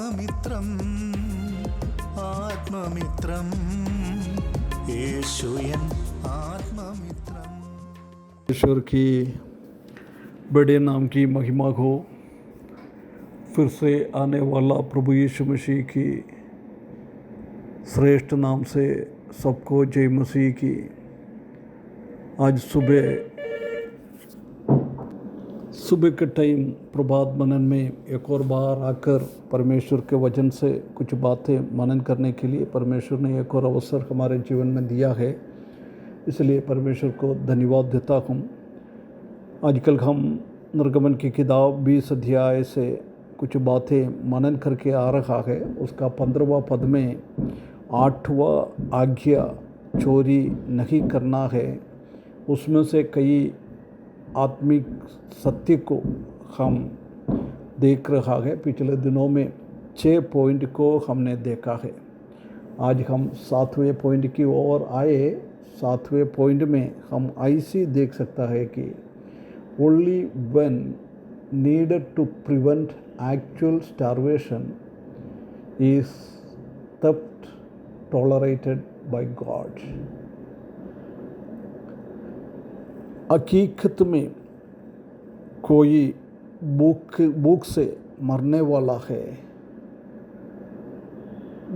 ആത്മമിത്രം ആത്മമിത്രം യേശുയൻ ആത്മമിത്രം। ईश्वर की बड़े नाम की महिमा हो। फिर से आने वाला प्रभु यीशु मसीह की श्रेष्ठ नाम से सबको जय मसीह की। आज सुबह के टाइम प्रभात मनन में एक और बार आकर परमेश्वर के वचन से कुछ बातें मनन करने के लिए परमेश्वर ने एक और अवसर हमारे जीवन में दिया है, इसलिए परमेश्वर को धन्यवाद देता हूँ। आजकल हम निर्गमन की किताब 20 अध्याय से कुछ बातें मनन करके आ रहा है। उसका 15वां पद में 8वां आज्ञा चोरी नहीं करना है। उसमें से कई आत्मिक सत्य को हम देख रहा है। पिछले दिनों में 6 पॉइंट को हमने देखा है। आज हम 7वें पॉइंट की ओर आए। 7वें पॉइंट में हम ऐसी देख सकता है कि only when needed to prevent actual starvation is theft tolerated by God. हकीकत में कोई भूख से मरने वाला है,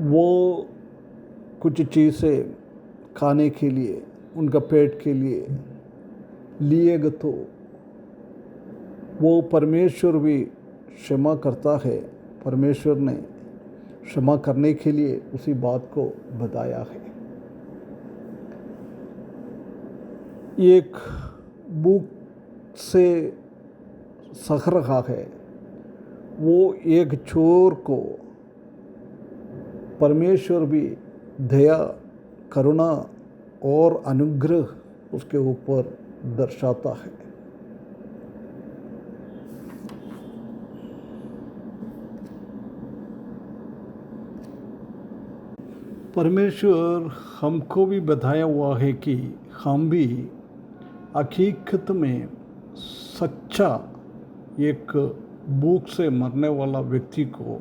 वो कुछ चीज़ें खाने के लिए उनका पेट के लिए लिएगा तो वो परमेश्वर भी क्षमा करता है। परमेश्वर ने क्षमा करने के लिए उसी बात को बताया है। एक भूख से सख रहा है, वो एक चोर को परमेश्वर भी दया करुणा और अनुग्रह उसके ऊपर दर्शाता है। परमेश्वर हमको भी बताया हुआ है कि हम भी हकीकत में सच्चा एक भूख से मरने वाला व्यक्ति को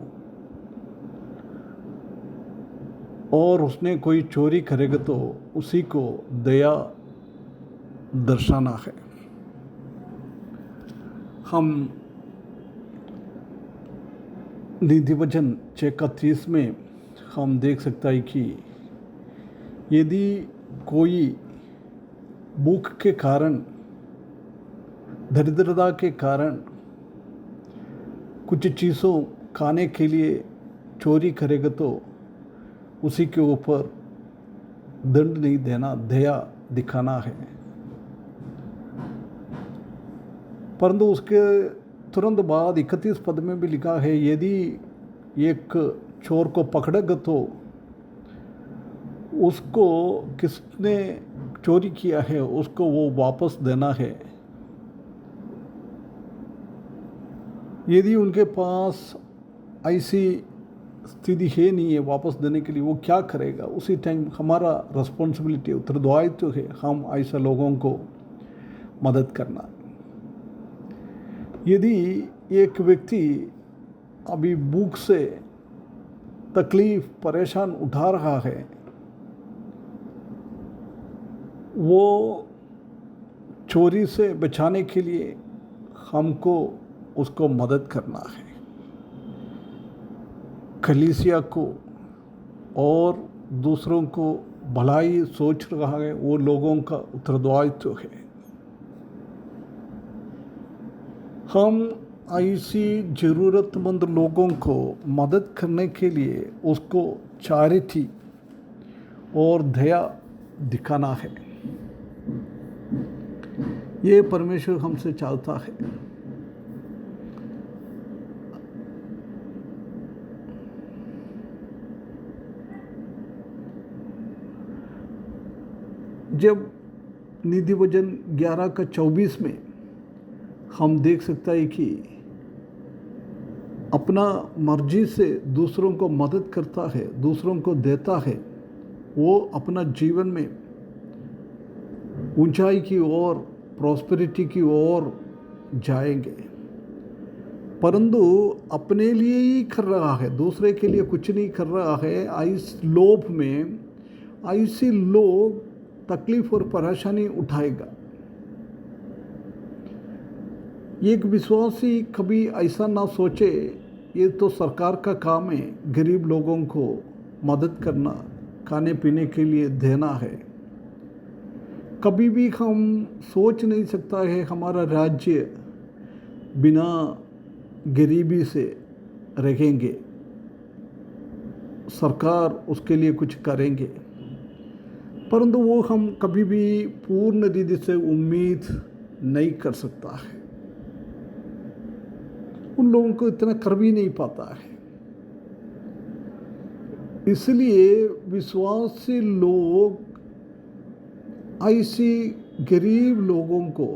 और उसने कोई चोरी करेगा तो उसी को दया दर्शाना है। हम नीति वचन 6:30 में हम देख सकता है कि यदि कोई भूख के कारण दरिद्रता के कारण कुछ चीज़ों खाने के लिए चोरी करेगा तो उसी के ऊपर दंड नहीं देना, दया दिखाना है। परंतु उसके तुरंत बाद 31 पद में भी लिखा है, यदि एक चोर को पकड़ेगा तो उसको किसने चोरी किया है उसको वो वापस देना है। यदि उनके पास ऐसी स्थिति है नहीं है वापस देने के लिए, वो क्या करेगा? उसी टाइम हमारा रिस्पॉन्सिबिलिटी उत्तरदायित्व है हम ऐसे लोगों को मदद करना। यदि एक व्यक्ति अभी भूख से तकलीफ परेशान उठा रहा है, वो चोरी से बचाने के लिए हमको उसको मदद करना है। कलीसिया को और दूसरों को भलाई सोच रहा है, वो लोगों का उत्तरदायित्व है। हम ऐसी ज़रूरतमंद लोगों को मदद करने के लिए उसको चैरिटी और दया दिखाना है। ये परमेश्वर हमसे चाहता है। जब नीति वचन 11:24 में हम देख सकता है कि अपना मर्जी से दूसरों को मदद करता है, दूसरों को देता है, वो अपना जीवन में ऊंचाई की ओर, प्रॉस्पेरिटी की ओर जाएंगे। परंतु अपने लिए ही कर रहा है, दूसरे के लिए कुछ नहीं कर रहा है। इस लोभ में ऐसे लोग तकलीफ और परेशानी उठाएगा। एक विश्वासी कभी ऐसा ना सोचे ये तो सरकार का काम है, गरीब लोगों को मदद करना, खाने पीने के लिए देना है। कभी भी हम सोच नहीं सकता है हमारा राज्य बिना गरीबी से रहेंगे, सरकार उसके लिए कुछ करेंगे, परंतु वो हम कभी भी पूर्ण रीति से उम्मीद नहीं कर सकता है। उन लोगों को इतना कर भी नहीं पाता है। इसलिए विश्वासी लोग ऐसी गरीब लोगों को,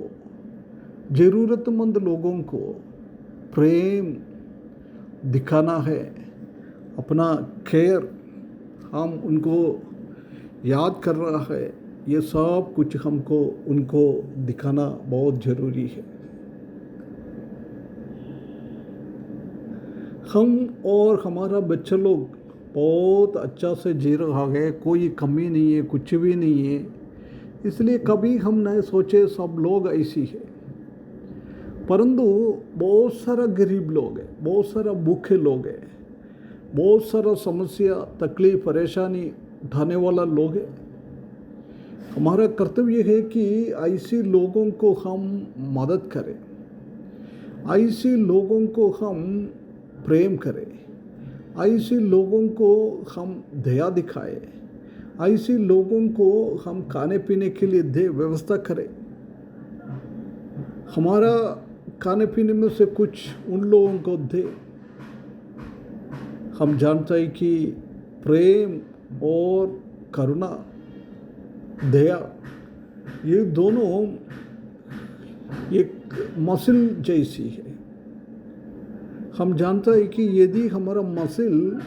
ज़रूरतमंद लोगों को प्रेम दिखाना है, अपना केयर हम उनको याद कर रहा है, ये सब कुछ हमको उनको दिखाना बहुत ज़रूरी है। हम और हमारा बच्चा लोग बहुत अच्छा से जी रहा है, कोई कमी नहीं है, कुछ भी नहीं है। इसलिए कभी हम नहीं सोचे सब लोग ऐसी है, परंतु बहुत सारा गरीब लोग हैं, बहुत सारा भूखे लोग हैं, बहुत सारा समस्या तकलीफ परेशानी उठाने वाला लोग है। हमारा कर्तव्य है कि ऐसे लोगों को हम मदद करें, ऐसे लोगों को हम प्रेम करें, ऐसे लोगों को हम दया दिखाएं, ऐसे लोगों को हम खाने पीने के लिए दे व्यवस्था करें। हमारा खाने पीने में से कुछ उन लोगों को दे। हम जानते हैं कि प्रेम और करुणा, दया, ये दोनों एक मसल जैसी है। हम जानते हैं कि यदि हमारा मसल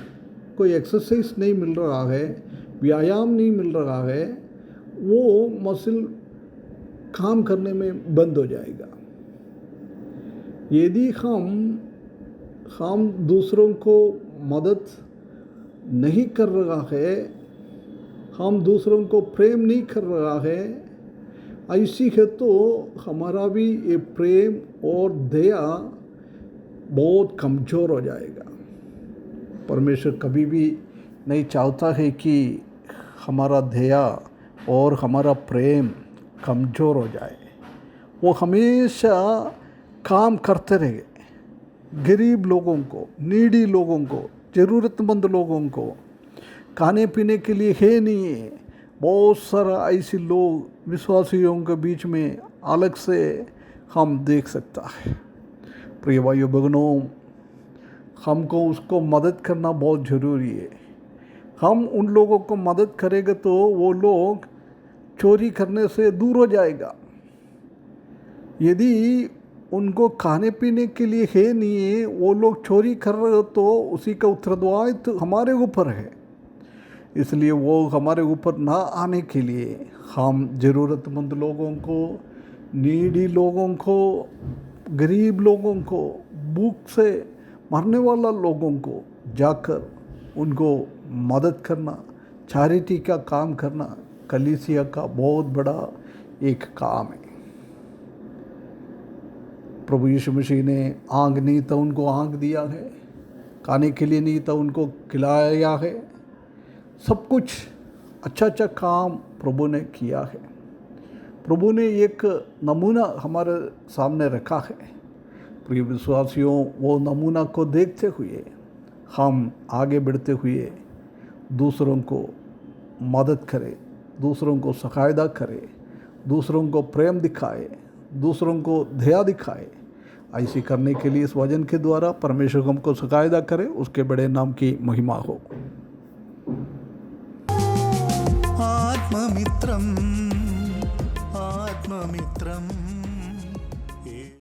कोई एक्सरसाइज नहीं मिल रहा है, व्यायाम नहीं मिल रहा है, वो मसल काम करने में बंद हो जाएगा। यदि हम दूसरों को मदद नहीं कर रहा है, हम दूसरों को प्रेम नहीं कर रहा है, ऐसी है तो हमारा भी ये प्रेम और दया बहुत कमज़ोर हो जाएगा। परमेश्वर कभी भी नहीं चाहता है कि हमारा दया और हमारा प्रेम कमज़ोर हो जाए। वो हमेशा काम करते रहे, गरीब लोगों को, नीडी लोगों को, ज़रूरतमंद लोगों को खाने पीने के लिए है नहीं है। बहुत सारा ऐसे लोग विश्वासियों के बीच में अलग से हम देख सकता है। प्रिय भाइयों बहनों, हमको उसको मदद करना बहुत ज़रूरी है। हम उन लोगों को मदद करेंगे तो वो लोग चोरी करने से दूर हो जाएगा। यदि उनको खाने पीने के लिए है नहीं है, वो लोग चोरी कर रहे हो, तो उसी का उत्तरदायित्व तो हमारे ऊपर है। इसलिए वो हमारे ऊपर ना आने के लिए हम ज़रूरतमंद लोगों को, नीडी लोगों को, गरीब लोगों को, भूख से मरने वाला लोगों को जाकर उनको मदद करना, चैरिटी का काम करना कलीसिया का बहुत बड़ा एक काम है। प्रभु यीशु मसीह ने आग नहीं तो उनको आग दिया है, खाने के लिए नहीं तो उनको खिलाया है। सब कुछ अच्छा अच्छा काम प्रभु ने किया है। प्रभु ने एक नमूना हमारे सामने रखा है। प्रिय विश्वासियों, वो नमूना को देखते हुए हम आगे बढ़ते हुए दूसरों को मदद करें, दूसरों को सहायता करें, दूसरों को प्रेम दिखाए, दूसरों को दया दिखाए। ऐसी करने के लिए इस वचन के द्वारा परमेश्वर हमको सहायता करे, उसके बड़े नाम की महिमा हो। आत्ममित्रम् आत्ममित्रम्